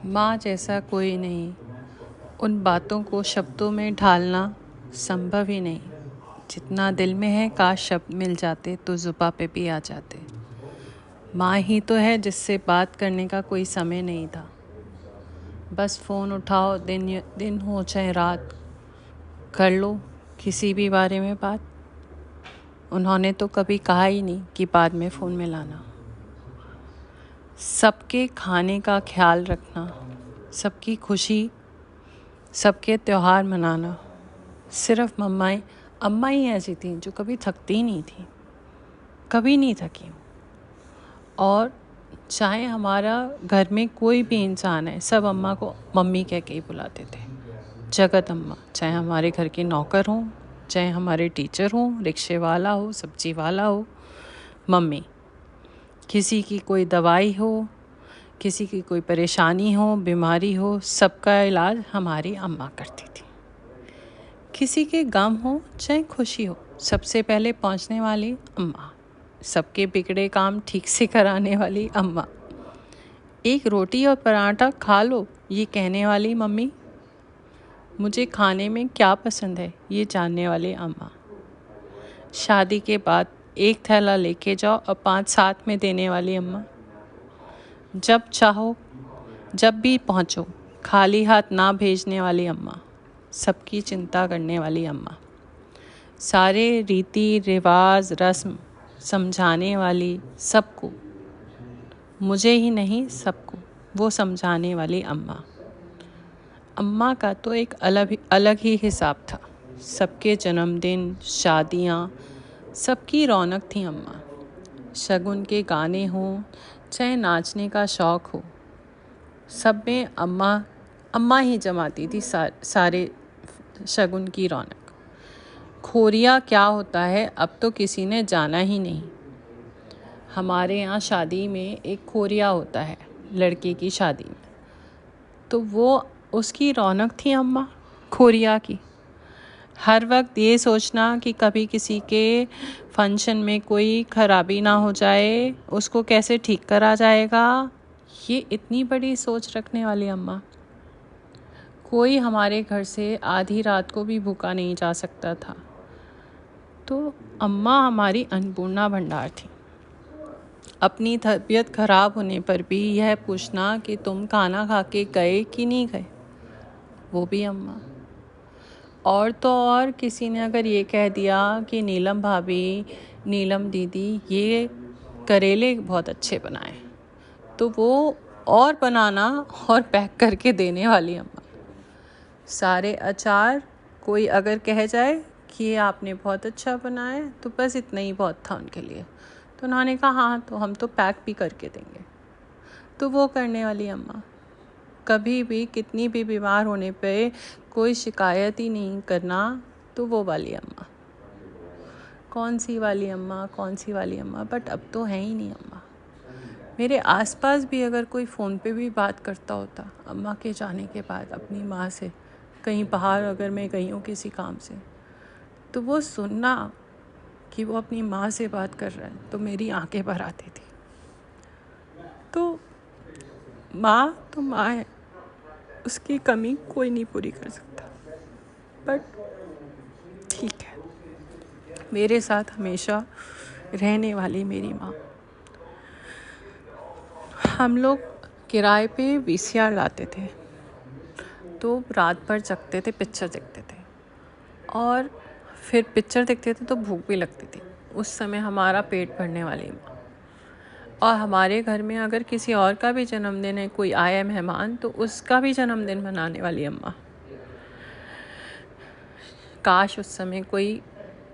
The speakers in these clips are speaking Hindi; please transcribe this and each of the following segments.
माँ जैसा कोई नहीं, उन बातों को शब्दों में ढालना संभव ही नहीं। जितना दिल में है काश शब्द मिल जाते तो ज़ुबां पे भी आ जाते। माँ ही तो है जिससे बात करने का कोई समय नहीं था। बस फ़ोन उठाओ, दिन हो चाहे रात, कर लो किसी भी बारे में बात। उन्होंने तो कभी कहा ही नहीं कि बाद में फ़ोन मिलाना। सबके खाने का ख्याल रखना, सबकी खुशी, सबके त्यौहार मनाना। सिर्फ अम्मा ही ऐसी थी जो कभी थकती ही नहीं थी, कभी नहीं थकी। और चाहे हमारा घर में कोई भी इंसान है, सब अम्मा को मम्मी कह के ही बुलाते थे। जगत अम्मा, चाहे हमारे घर के नौकर हों, चाहे हमारे टीचर हों, रिक्शे वाला हो, सब्जी वाला हो, मम्मी। किसी की कोई दवाई हो, किसी की कोई परेशानी हो, बीमारी हो, सबका इलाज हमारी अम्मा करती थी। किसी के गम हो चाहे खुशी हो, सबसे पहले पहुंचने वाली अम्मा। सबके बिगड़े काम ठीक से कराने वाली अम्मा। एक रोटी और पराठा खा लो ये कहने वाली मम्मी। मुझे खाने में क्या पसंद है ये जानने वाली अम्मा। शादी के बाद एक थैला लेके जाओ और 5 साथ में देने वाली अम्मा। जब चाहो जब भी पहुंचो, खाली हाथ ना भेजने वाली अम्मा। सबकी चिंता करने वाली अम्मा। सारे रीति रिवाज रस्म समझाने वाली सबको, मुझे ही नहीं सबको, वो समझाने वाली अम्मा। अम्मा का तो एक अलग ही हिसाब था। सबके जन्मदिन, शादियाँ, सबकी रौनक थी अम्मा। शगुन के गाने हों चाहे नाचने का शौक़ हो, सब में अम्मा ही जमाती थी सारे शगुन की रौनक। खोरिया क्या होता है अब तो किसी ने जाना ही नहीं। हमारे यहाँ शादी में एक खोरिया होता है, लड़के की शादी में, तो वो उसकी रौनक थी अम्मा खोरिया की। हर वक्त ये सोचना कि कभी किसी के फंक्शन में कोई खराबी ना हो जाए, उसको कैसे ठीक करा जाएगा, ये इतनी बड़ी सोच रखने वाली अम्मा। कोई हमारे घर से आधी रात को भी भूखा नहीं जा सकता था। तो अम्मा हमारी अन्नपूर्णा भंडार थी। अपनी तबीयत खराब होने पर भी यह पूछना कि तुम खाना खा के गए कि नहीं गए, वो भी अम्मा। और तो और किसी ने अगर ये कह दिया कि नीलम भाभी, नीलम दीदी ये करेले बहुत अच्छे बनाए, तो वो और बनाना और पैक करके देने वाली अम्मा। सारे अचार कोई अगर कह जाए कि ये आपने बहुत अच्छा बनाया, तो बस इतना ही बहुत था उनके लिए। तो उन्होंने कहा हाँ, तो हम तो पैक भी करके देंगे। तो वो करने वाली अम्मा। कभी भी कितनी भी बीमार होने पे कोई शिकायत ही नहीं करना, तो वो वाली अम्मा। कौन सी वाली अम्मा, बट अब तो है ही नहीं अम्मा। मेरे आसपास भी अगर कोई फ़ोन पे भी बात करता होता अम्मा के जाने के बाद अपनी माँ से, कहीं बाहर अगर मैं गई हूँ किसी काम से, तो वो सुनना कि वो अपनी माँ से बात कर रहा है तो मेरी आंखें भर आती थी। तो माँ तो माँ है, उसकी कमी कोई नहीं पूरी कर सकता। बट ठीक है, मेरे साथ हमेशा रहने वाली मेरी माँ। हम लोग किराए पे वीसीआर लाते थे, तो रात भर जगते थे, पिक्चर देखते थे, और फिर पिक्चर देखते थे तो भूख भी लगती थी। उस समय हमारा पेट भरने वाली माँ। और हमारे घर में अगर किसी और का भी जन्मदिन है, कोई आया मेहमान, तो उसका भी जन्मदिन मनाने वाली अम्मा। काश उस समय कोई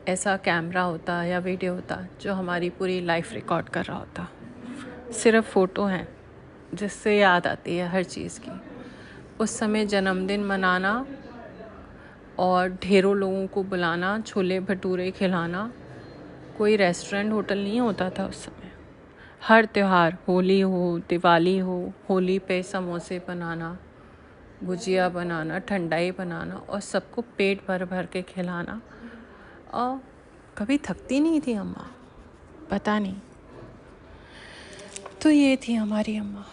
ऐसा कैमरा होता या वीडियो होता जो हमारी पूरी लाइफ रिकॉर्ड कर रहा होता। सिर्फ फ़ोटो हैं जिससे याद आती है हर चीज़ की। उस समय जन्मदिन मनाना और ढेरों लोगों को बुलाना, छोले भटूरे खिलाना। कोई रेस्टोरेंट होटल नहीं होता था उस समय। हर त्यौहार, होली हो, दिवाली हो, होली पे समोसे बनाना, गुजिया बनाना, ठंडाई बनाना और सबको पेट भर भर के खिलाना। और कभी थकती नहीं थी अम्मा, पता नहीं। तो ये थी हमारी अम्मा।